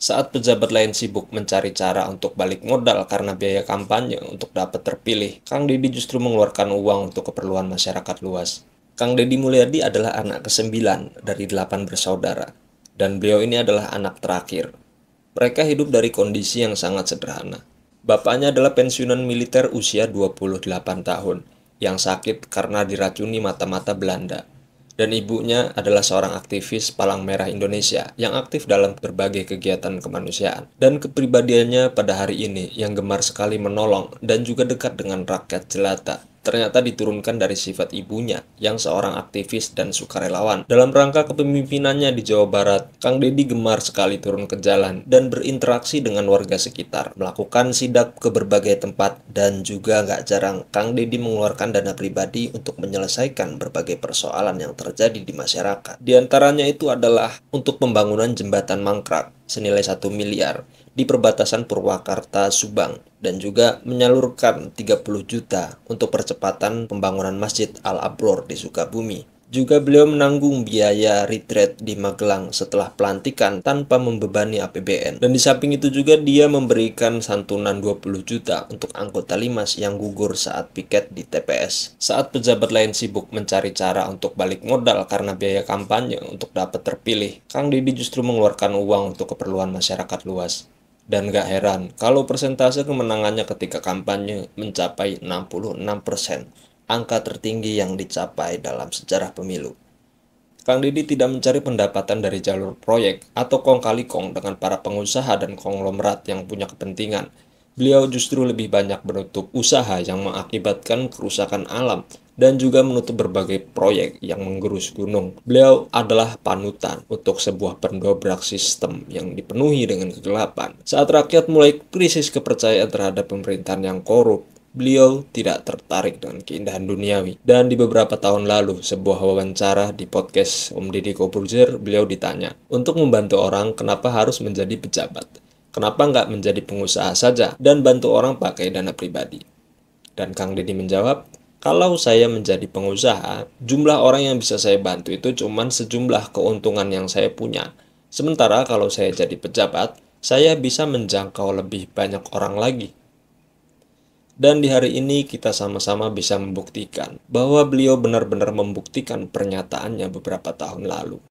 Saat pejabat lain sibuk mencari cara untuk balik modal karena biaya kampanye untuk dapat terpilih, Kang Deddy justru mengeluarkan uang untuk keperluan masyarakat luas. Kang Deddy Mulyadi adalah anak ke-9 dari 8 bersaudara, dan beliau ini adalah anak terakhir. Mereka hidup dari kondisi yang sangat sederhana. Bapaknya adalah pensiunan militer usia 28 tahun, yang sakit karena diracuni mata-mata Belanda. Dan ibunya adalah seorang aktivis Palang Merah Indonesia yang aktif dalam berbagai kegiatan kemanusiaan. Dan kepribadiannya pada hari ini yang gemar sekali menolong dan juga dekat dengan rakyat jelata ternyata diturunkan dari sifat ibunya yang seorang aktivis dan sukarelawan. Dalam rangka kepemimpinannya di Jawa Barat, Kang Deddy gemar sekali turun ke jalan dan berinteraksi dengan warga sekitar, melakukan sidak ke berbagai tempat, dan juga nggak jarang Kang Deddy mengeluarkan dana pribadi untuk menyelesaikan berbagai persoalan yang terjadi di masyarakat. Di antaranya itu adalah untuk pembangunan jembatan mangkrak senilai 1 miliar di perbatasan Purwakarta Subang dan juga menyalurkan 30 juta untuk percepatan pembangunan Masjid Al-Abror di Sukabumi. Juga beliau menanggung biaya retreat di Magelang setelah pelantikan tanpa membebani APBN. Dan di samping itu juga dia memberikan santunan 20 juta untuk anggota Limas yang gugur saat piket di TPS. Saat pejabat lain sibuk mencari cara untuk balik modal karena biaya kampanye untuk dapat terpilih, Kang Deddy justru mengeluarkan uang untuk keperluan masyarakat luas. Dan gak heran kalau persentase kemenangannya ketika kampanye mencapai 66%, angka tertinggi yang dicapai dalam sejarah pemilu. Kang Deddy tidak mencari pendapatan dari jalur proyek atau kong kali kong dengan para pengusaha dan konglomerat yang punya kepentingan. Beliau justru lebih banyak menutup usaha yang mengakibatkan kerusakan alam dan juga menutup berbagai proyek yang menggerus gunung. Beliau adalah panutan untuk sebuah pendobrak sistem yang dipenuhi dengan kegelapan. Saat rakyat mulai krisis kepercayaan terhadap pemerintahan yang korup, beliau tidak tertarik dengan keindahan duniawi. Dan di beberapa tahun lalu, sebuah wawancara di podcast Om Deddy Corbuzier, beliau ditanya, untuk membantu orang kenapa harus menjadi pejabat? Kenapa nggak menjadi pengusaha saja dan bantu orang pakai dana pribadi? Dan Kang Deddy menjawab, kalau saya menjadi pengusaha, jumlah orang yang bisa saya bantu itu cuma sejumlah keuntungan yang saya punya. Sementara kalau saya jadi pejabat, saya bisa menjangkau lebih banyak orang lagi. Dan di hari ini kita sama-sama bisa membuktikan bahwa beliau benar-benar membuktikan pernyataannya beberapa tahun lalu.